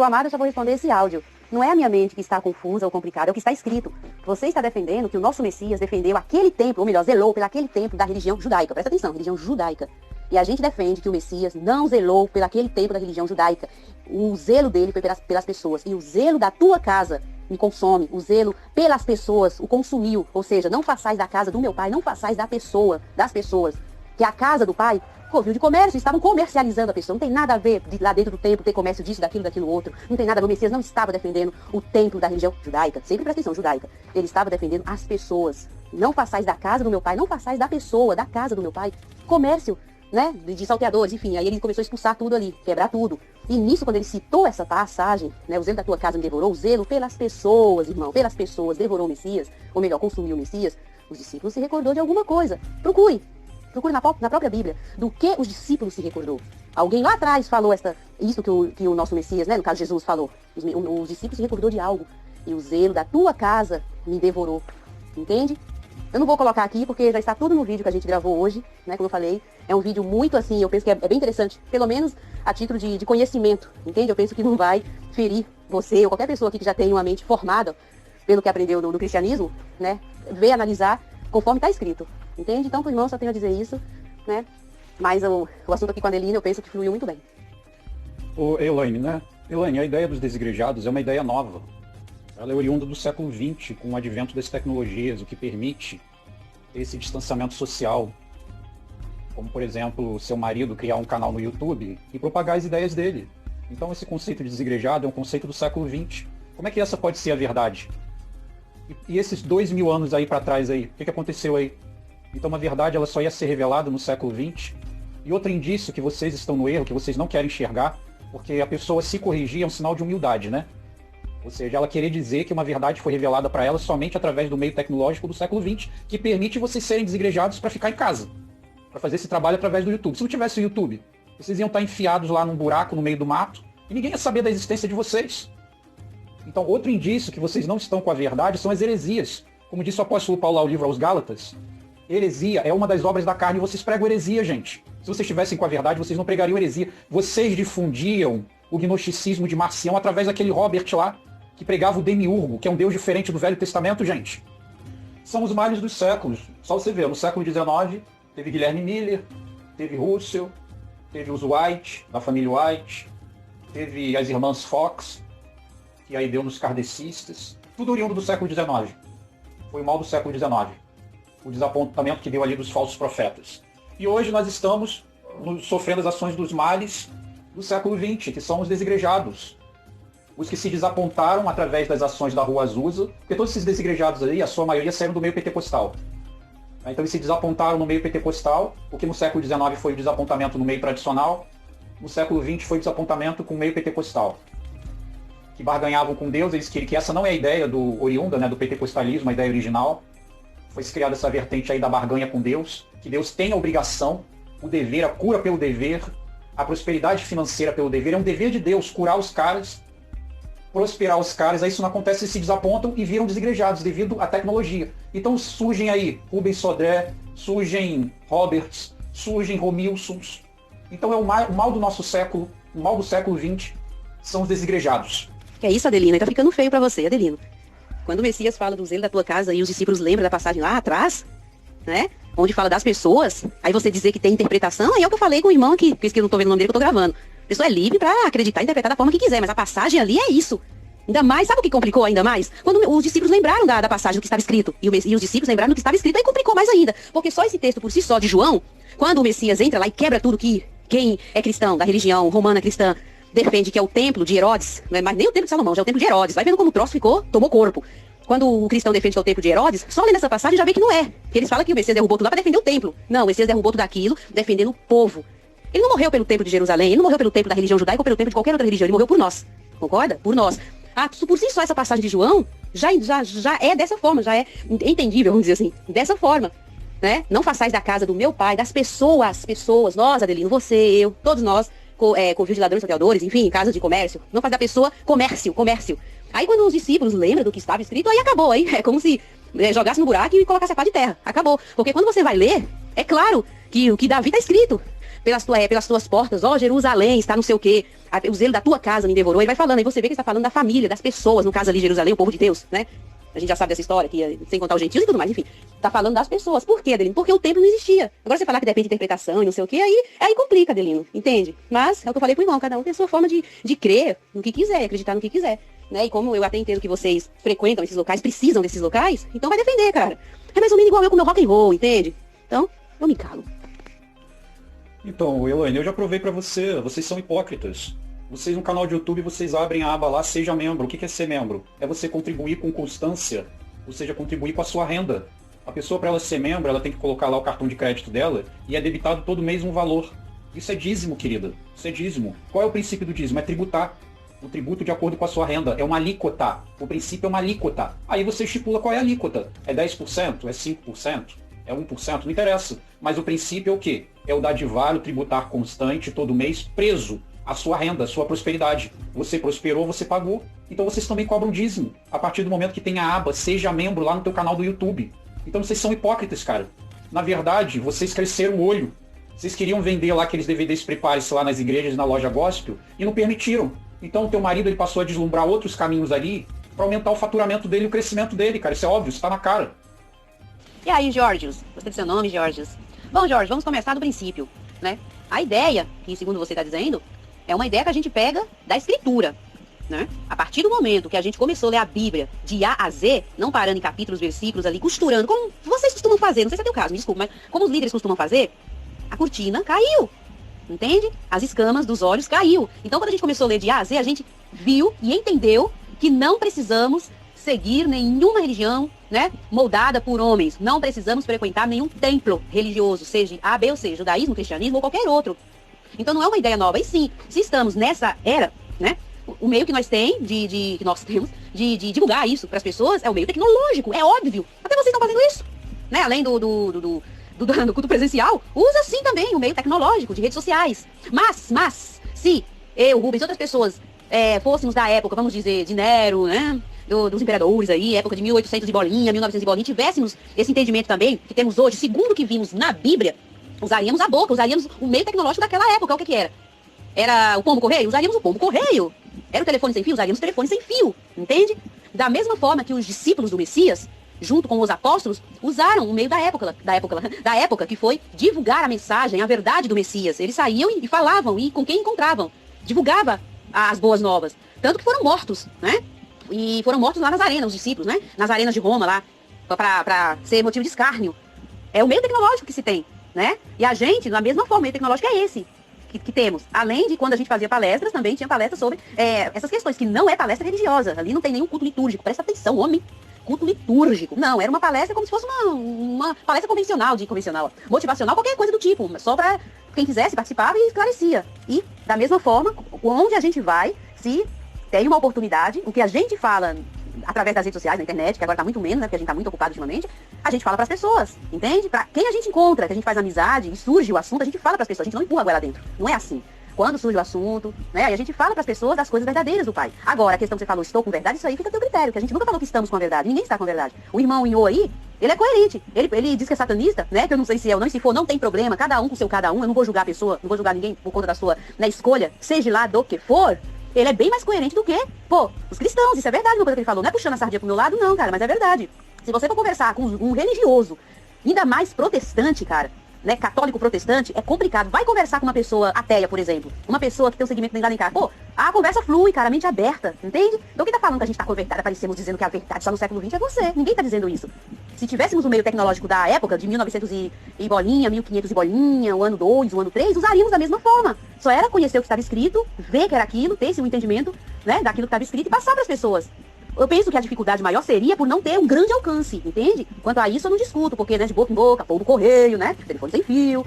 pro amado eu já vou responder esse áudio. Não é a minha mente que está confusa ou complicada, é o que está escrito. Você está defendendo que o nosso Messias defendeu aquele templo, ou melhor, zelou pelo aquele templo da religião judaica. Presta atenção, religião judaica. E a gente defende que o Messias não zelou pelo aquele templo da religião judaica. O zelo dele foi pelas pessoas. E o zelo da tua casa me consome. O zelo pelas pessoas o consumiu. Ou seja, não façais da casa do meu pai, não façais das pessoas. Que a casa do pai covil de comércio, estavam comercializando a pessoa. Não tem nada a ver de lá dentro do templo ter comércio disso, daquilo outro. Não tem nada a ver. O Messias não estava defendendo o templo da religião judaica. Sempre presta atenção, judaica. Ele estava defendendo as pessoas. Não façais da casa do meu pai, não façais da pessoa, da casa do meu pai, comércio, né, de salteadores, enfim. Aí ele começou a expulsar tudo ali, quebrar tudo. E nisso, quando ele citou essa passagem, né, o zelo da tua casa me devorou, o zelo pelas pessoas, irmão, pelas pessoas, devorou o Messias, ou melhor, consumiu o Messias, os discípulos se recordou de alguma coisa. Procure na própria Bíblia, do que os discípulos se recordou. Alguém lá atrás falou isso que o nosso Messias, né, no caso Jesus, falou. Os discípulos se recordou de algo. E o zelo da tua casa me devorou. Entende? Eu não vou colocar aqui, porque já está tudo no vídeo que a gente gravou hoje, né, como eu falei. É um vídeo muito assim, eu penso que é bem interessante, pelo menos a título de conhecimento, entende? Eu penso que não vai ferir você ou qualquer pessoa aqui que já tem uma mente formada pelo que aprendeu no cristianismo, né, ver, analisar conforme está escrito. Entende? Então, pro irmão, só tenho a dizer isso, né? Mas o assunto aqui com a Adelina, eu penso que fluiu muito bem. Ô, Elaine, né? Elaine, a ideia dos desigrejados é uma ideia nova. Ela é oriunda do século XX, com o advento das tecnologias, o que permite esse distanciamento social. Como, por exemplo, seu marido criar um canal no YouTube e propagar as ideias dele. Então, esse conceito de desigrejado é um conceito do século XX. Como é que essa pode ser a verdade? E esses 2000 anos aí para trás aí, o que aconteceu aí? Então, a verdade, ela só ia ser revelada no século XX. E outro indício que vocês estão no erro, que vocês não querem enxergar, porque a pessoa se corrigir é um sinal de humildade, né? Ou seja, ela querer dizer que uma verdade foi revelada para ela somente através do meio tecnológico do século XX, que permite vocês serem desigrejados para ficar em casa, para fazer esse trabalho através do YouTube. Se não tivesse o YouTube, vocês iam estar enfiados lá num buraco no meio do mato, e ninguém ia saber da existência de vocês. Então, outro indício que vocês não estão com a verdade são as heresias. Como disse o apóstolo Paulo ao livro aos Gálatas, heresia é uma das obras da carne e vocês pregam heresia, gente. Se vocês estivessem com a verdade, vocês não pregariam heresia. Vocês difundiam o gnosticismo de Marcião através daquele Robert lá, que pregava o demiurgo, que é um deus diferente do Velho Testamento, gente. São os males dos séculos. Só você ver, no século XIX, teve Guilherme Miller, teve Russell, teve os White, da família White, teve as irmãs Fox, que aí deu nos kardecistas. Tudo oriundo do século XIX. Foi o mal do século XIX. O desapontamento que deu ali dos falsos profetas. E hoje nós estamos sofrendo as ações dos males do século XX, que são os desigrejados. Os que se desapontaram através das ações da Rua Azusa, porque todos esses desigrejados aí, a sua maioria saíram do meio pentecostal. Então eles se desapontaram no meio pentecostal, o que no século XIX foi o desapontamento no meio tradicional, no século XX foi o desapontamento com o meio pentecostal. Que barganhavam com Deus, eles queriam que essa não é a ideia do oriunda, né, do pentecostalismo, a ideia original. Foi criada essa vertente aí da barganha com Deus, que Deus tem a obrigação, o dever, a cura pelo dever, a prosperidade financeira pelo dever. É um dever de Deus curar os caras, prosperar os caras. Aí isso não acontece, eles se desapontam e viram desigrejados devido à tecnologia. Então surgem aí Rubens Sodré, surgem Roberts, surgem Romilsons. Então é o mal do nosso século, o mal do século XX, são os desigrejados. Que é isso, Adelina? Tá ficando feio pra você, Adelino. Quando o Messias fala do zelo da tua casa e os discípulos lembram da passagem lá atrás, né? Onde fala das pessoas, aí você dizer que tem interpretação, aí é o que eu falei com o irmão aqui, que eu não tô vendo o nome dele que eu tô gravando. A pessoa é livre pra acreditar e interpretar da forma que quiser, mas a passagem ali é isso. Ainda mais, sabe o que complicou ainda mais? Quando os discípulos lembraram da passagem do que estava escrito, e os discípulos lembraram do que estava escrito, aí complicou mais ainda. Porque só esse texto por si só de João, quando o Messias entra lá e quebra tudo que quem é cristão, da religião romana cristã, defende que é o templo de Herodes, não é mais nem o templo de Salomão, já é o templo de Herodes. Vai vendo como o troço ficou, tomou corpo. Quando o cristão defende que é o templo de Herodes, só lendo essa passagem já vê que não é. Porque eles falam que o Messias derrubou tudo lá para defender o templo. Não, o Messias derrubou tudo aquilo, defendendo o povo. Ele não morreu pelo templo de Jerusalém, ele não morreu pelo templo da religião judaica ou pelo templo de qualquer outra religião, ele morreu por nós. Concorda? Por nós. Ah, por si só essa passagem de João já é dessa forma, já é entendível, vamos dizer assim, dessa forma. Né? Não façais da casa do meu pai, das pessoas, nós, Adelino, você, eu, todos nós, covil de ladrões, salteadores, enfim, casa de comércio. Não faz da pessoa comércio. Aí quando os discípulos lembram do que estava escrito, aí acabou, aí é como se jogasse no buraco e colocasse a pá de terra. Acabou. Porque quando você vai ler, é claro que o que Davi está escrito. pelas tuas portas, ó, Jerusalém, está não sei o quê, o zelo da tua casa me devorou. Ele vai falando, aí você vê que ele está falando da família, das pessoas, no caso ali, Jerusalém, o povo de Deus, né? A gente já sabe dessa história, sem contar os gentios e tudo mais, enfim. Tá falando das pessoas. Por quê, Adelino? Porque o templo não existia. Agora você falar que depende de interpretação e não sei o quê, aí complica, Adelino, entende? Mas é o que eu falei pro irmão, cada um tem a sua forma de crer no que quiser, acreditar no que quiser, né? E como eu até entendo que vocês frequentam esses locais, precisam desses locais, então vai defender, cara. É mais ou menos igual eu com o meu rock and roll, entende? Então, eu me calo. Então, Elaine, eu já provei pra você, vocês são hipócritas. Vocês no canal de YouTube, vocês abrem a aba lá, seja membro. O que é ser membro? É você contribuir com constância, ou seja, contribuir com a sua renda. A pessoa, para ela ser membro, ela tem que colocar lá o cartão de crédito dela e é debitado todo mês um valor. Isso é dízimo, querida. Isso é dízimo. Qual é o princípio do dízimo? É tributar. O tributo de acordo com a sua renda. É uma alíquota. O princípio é uma alíquota. Aí você estipula qual é a alíquota. É 10%? É 5%? É 1%? Não interessa. Mas o princípio é o quê? É o dadivar, o tributar constante, todo mês, preso a sua renda, a sua prosperidade. Você prosperou, você pagou. Então vocês também cobram dízimo. A partir do momento que tem a aba, seja membro lá no teu canal do YouTube. Então vocês são hipócritas, cara. Na verdade, vocês cresceram o olho. Vocês queriam vender lá aqueles DVDs Prepare-se lá nas igrejas, na loja gospel, e não permitiram. Então o teu marido ele passou a deslumbrar outros caminhos ali para aumentar o faturamento dele e o crescimento dele, cara. Isso é óbvio, isso tá na cara. E aí, Georgios? Gostei do seu nome, Georgios. Bom, Jorge, vamos começar do princípio, né? A ideia, que segundo você está dizendo, é uma ideia que a gente pega da escritura, né? A partir do momento que a gente começou a ler a Bíblia de A a Z, não parando em capítulos, versículos ali, costurando, como vocês costumam fazer, não sei se é teu caso, me desculpa, mas como os líderes costumam fazer, a cortina caiu, entende? As escamas dos olhos caiu. Então, quando a gente começou a ler de A a Z, a gente viu e entendeu que não precisamos seguir nenhuma religião, né, moldada por homens. Não precisamos frequentar nenhum templo religioso, seja A, B ou C, judaísmo, cristianismo ou qualquer outro. Então não é uma ideia nova. E sim, se estamos nessa era, né, o meio que nós temos de divulgar isso para as pessoas é o meio tecnológico, é óbvio. Até vocês estão fazendo isso, né? Além do culto presencial, usa sim também o meio tecnológico de redes sociais. Mas se eu, Rubens e outras pessoas fôssemos da época, vamos dizer, de Nero, né, dos imperadores aí, época de 1800 de bolinha, 1900 de bolinha, tivéssemos esse entendimento também, que temos hoje, segundo o que vimos na Bíblia, usaríamos a boca, usaríamos o meio tecnológico daquela época. O que era? Era o pombo-correio? Usaríamos o pombo-correio. Era o telefone sem fio? Usaríamos o telefone sem fio, entende? Da mesma forma que os discípulos do Messias, junto com os apóstolos, usaram o meio da época que foi divulgar a mensagem, a verdade do Messias. Eles saíam e falavam, e com quem encontravam, divulgava as boas novas. Tanto que foram mortos, né? E foram mortos lá nas arenas, os discípulos, né? Nas arenas de Roma lá, pra ser motivo de escárnio. É o meio tecnológico que se tem, né? E a gente, da mesma forma, o meio tecnológico é esse que temos. Além de quando a gente fazia palestras, também tinha palestras sobre essas questões, que não é palestra religiosa. Ali não tem nenhum culto litúrgico. Presta atenção, homem. Culto litúrgico. Não, era uma palestra como se fosse uma palestra convencional, motivacional, qualquer coisa do tipo. Só para quem quisesse participava e esclarecia. E, da mesma forma, onde a gente vai, se tem uma oportunidade, o que a gente fala através das redes sociais, na internet, que agora tá muito menos, né, porque a gente tá muito ocupado ultimamente, a gente fala pras pessoas, entende? Pra quem a gente encontra, que a gente faz amizade e surge o assunto, a gente fala pras pessoas, a gente não empurra a goela dentro. Não é assim. Quando surge o assunto, né, aí a gente fala pras pessoas das coisas verdadeiras do Pai. Agora, a questão que você falou, estou com verdade, isso aí fica a teu critério, que a gente nunca falou que estamos com a verdade, ninguém está com a verdade. O irmão Inho aí, ele é coerente, ele diz que é satanista, né, que eu não sei se é ou não, e se for, não tem problema, cada um com seu cada um, eu não vou julgar a pessoa, não vou julgar ninguém por conta da sua, né, escolha, seja lá do que for. Ele é bem mais coerente do que, os cristãos. Isso é verdade, uma coisa que ele falou. Não é puxando a sardinha pro meu lado, não, cara, mas é verdade. Se você for conversar com um religioso, ainda mais protestante, cara, né, católico protestante, é complicado. Vai conversar com uma pessoa ateia, por exemplo. Uma pessoa que tem um segmento lá em casa. A conversa flui, cara, a mente aberta, entende? Então quem tá falando que a gente tá com a verdade, aparecemos dizendo que a verdade só no século XX é você. Ninguém tá dizendo isso. Se tivéssemos o meio tecnológico da época, de 1900 e bolinha, 1500 e bolinha, o ano 2, o ano 3, usaríamos da mesma forma. Só era conhecer o que estava escrito, ver que era aquilo, ter esse entendimento, né, daquilo que estava escrito e passar para as pessoas. Eu penso que a dificuldade maior seria por não ter um grande alcance, entende? Quanto a isso eu não discuto, porque, né, de boca em boca, pombo correio, né, telefone sem fio,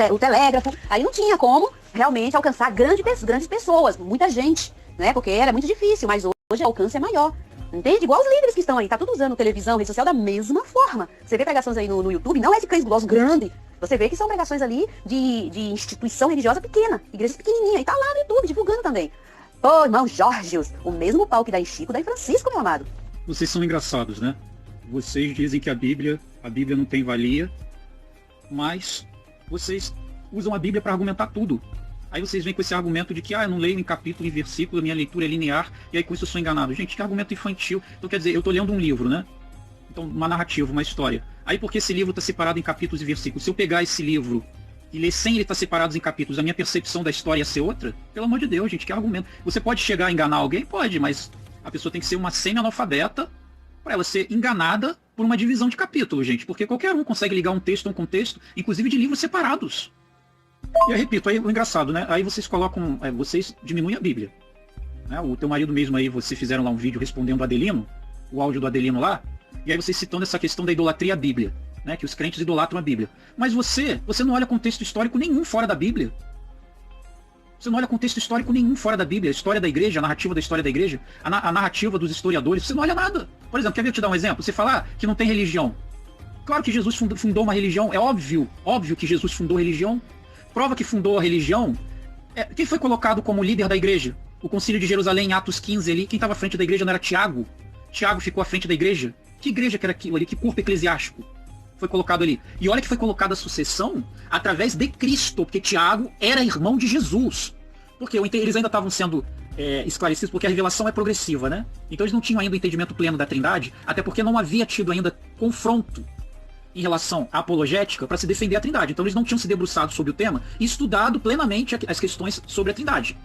o telégrafo, aí não tinha como realmente alcançar grandes pessoas, muita gente, né, porque era muito difícil, mas hoje o alcance é maior. Entende? Igual os líderes que estão aí, tá tudo usando televisão, rede social da mesma forma. Você vê pregações aí no YouTube, não é de Crazy Gloss grande. Você vê que são pregações ali de instituição religiosa pequena, igreja pequenininha, e tá lá no YouTube divulgando também. Ô, irmão Jorgios, o mesmo pau que dá em Chico, dá em Francisco, meu amado. Vocês são engraçados, né? Vocês dizem que a Bíblia não tem valia, mas vocês usam a Bíblia para argumentar tudo. Aí vocês vêm com esse argumento de que eu não leio em capítulo, em versículo, a minha leitura é linear, e aí com isso eu sou enganado. Gente, que argumento infantil. Então quer dizer, eu estou lendo um livro, né? Então, uma narrativa, uma história. Aí porque esse livro está separado em capítulos e versículos, se eu pegar esse livro e ler sem ele estar separado em capítulos, a minha percepção da história ia ser outra? Pelo amor de Deus, gente, que argumento. Você pode chegar a enganar alguém? Pode, mas a pessoa tem que ser uma semi-analfabeta para ela ser enganada por uma divisão de capítulos, gente. Porque qualquer um consegue ligar um texto a um contexto, inclusive de livros separados. E eu repito, aí o engraçado, né? Aí vocês colocam, vocês diminuem a Bíblia. Né? O teu marido mesmo aí, vocês fizeram lá um vídeo respondendo o Adelino, o áudio do Adelino lá, e aí vocês citando essa questão da idolatria à Bíblia, né? Que os crentes idolatram a Bíblia. Mas você não olha contexto histórico nenhum fora da Bíblia. Você não olha contexto histórico nenhum fora da Bíblia. A história da igreja, a narrativa da história da igreja, a narrativa dos historiadores, você não olha nada. Por exemplo, quer ver eu te dar um exemplo? Você falar que não tem religião. Claro que Jesus fundou uma religião, é óbvio que Jesus fundou religião. Prova que fundou a religião, quem foi colocado como líder da igreja? O Concílio de Jerusalém, em Atos 15 ali, quem estava à frente da igreja não era Tiago? Tiago ficou à frente da igreja? Que igreja que era aquilo ali? Que corpo eclesiástico foi colocado ali? E olha que foi colocada a sucessão através de Cristo, porque Tiago era irmão de Jesus. Porque eles ainda estavam sendo esclarecidos, porque a revelação é progressiva, né? Então eles não tinham ainda o entendimento pleno da Trindade, até porque não havia tido ainda confronto em relação à apologética para se defender a Trindade. Então eles não tinham se debruçado sobre o tema e estudado plenamente as questões sobre a Trindade.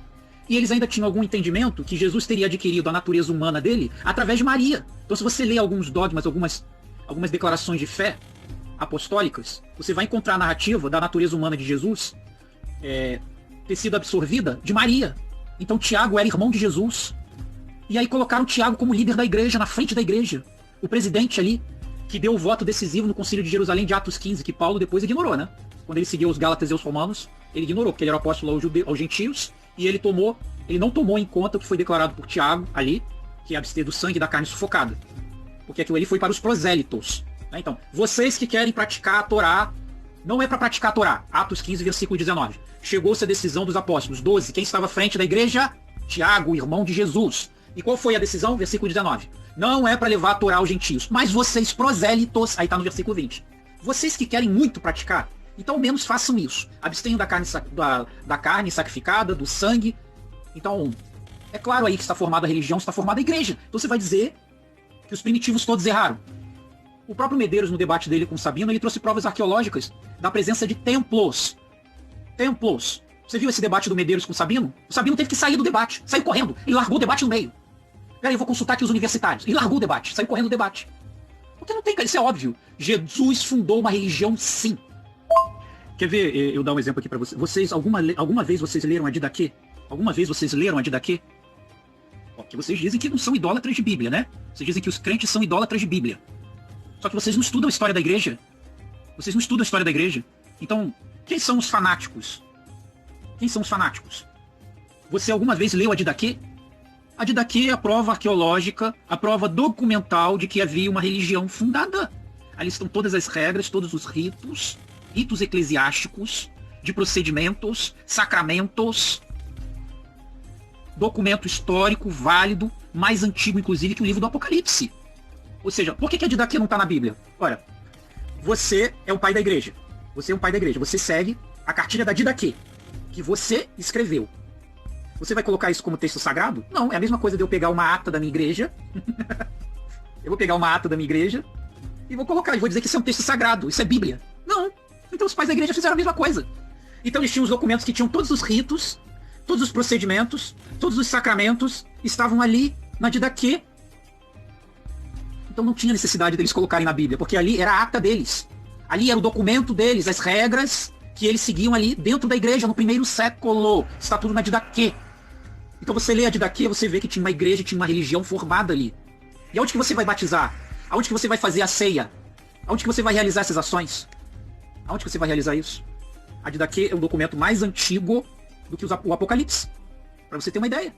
E eles ainda tinham algum entendimento que Jesus teria adquirido a natureza humana dele através de Maria. Então se você lê alguns dogmas, algumas declarações de fé apostólicas, você vai encontrar a narrativa da natureza humana de Jesus ter sido absorvida de Maria. Então Tiago era irmão de Jesus. E aí colocaram Tiago como líder da igreja, na frente da igreja. O presidente ali, que deu o voto decisivo no Concílio de Jerusalém de Atos 15, que Paulo depois ignorou, né? Quando ele seguiu os Gálatas e os Romanos, ele ignorou, porque ele era o apóstolo aos gentios, e ele não tomou em conta o que foi declarado por Tiago ali, que é abster do sangue e da carne sufocada. Porque aquilo ali foi para os prosélitos. Né? Então, vocês que querem praticar a Torá, não é para praticar a Torá. Atos 15, versículo 19. Chegou-se a decisão dos apóstolos. 12. Quem estava à frente da igreja? Tiago, irmão de Jesus. E qual foi a decisão? Versículo 19. Não é para levar a Torá aos gentios, mas vocês prosélitos, aí está no versículo 20. Vocês que querem muito praticar, então ao menos façam isso. Abstenham da carne sacrificada, do sangue. Então, é claro aí que está formada a religião, está formada a igreja. Então você vai dizer que os primitivos todos erraram. O próprio Medeiros, no debate dele com Sabino, ele trouxe provas arqueológicas da presença de templos. Templos. Você viu esse debate do Medeiros com Sabino? O Sabino teve que sair do debate, saiu correndo, e largou o debate no meio. Peraí, eu vou consultar aqui os universitários. E largou o debate, saiu correndo do debate. Porque não tem, isso é óbvio. Jesus fundou uma religião, sim. Quer ver, eu dar um exemplo aqui pra vocês. Vocês, alguma vez vocês leram a Didaquê? Alguma vez vocês leram a Didaquê? Porque vocês dizem que não são idólatras de Bíblia, né? Vocês dizem que os crentes são idólatras de Bíblia. Só que vocês não estudam a história da igreja. Vocês não estudam a história da igreja. Então, quem são os fanáticos? Quem são os fanáticos? Você alguma vez leu a Didaquê? A Didaquê é a prova arqueológica, a prova documental de que havia uma religião fundada. Ali estão todas as regras, todos os ritos eclesiásticos, de procedimentos, sacramentos, documento histórico válido, mais antigo inclusive que o livro do Apocalipse. Ou seja, por que a Didaquê não está na Bíblia? Olha, você é o pai da igreja. Você é um pai da igreja. Você segue a cartilha da Didaquê, que você escreveu. Você vai colocar isso como texto sagrado? Não, é a mesma coisa de eu pegar uma ata da minha igreja. Eu vou pegar uma ata da minha igreja e vou colocar, e vou dizer que isso é um texto sagrado, isso é Bíblia. Não. Então os pais da igreja fizeram a mesma coisa. Então eles tinham os documentos que tinham todos os ritos, todos os procedimentos, todos os sacramentos, estavam ali na Didaquê. Então não tinha necessidade deles colocarem na Bíblia, porque ali era a ata deles. Ali era o documento deles, as regras que eles seguiam ali dentro da igreja, no primeiro século. Está tudo na Didaquê. Então você lê a Didaquê, você vê que tinha uma igreja, tinha uma religião formada ali. E aonde que você vai batizar? Aonde que você vai fazer a ceia? Aonde que você vai realizar essas ações? Aonde que você vai realizar isso? A Didaquê é o documento mais antigo do que o Apocalipse. Para você ter uma ideia.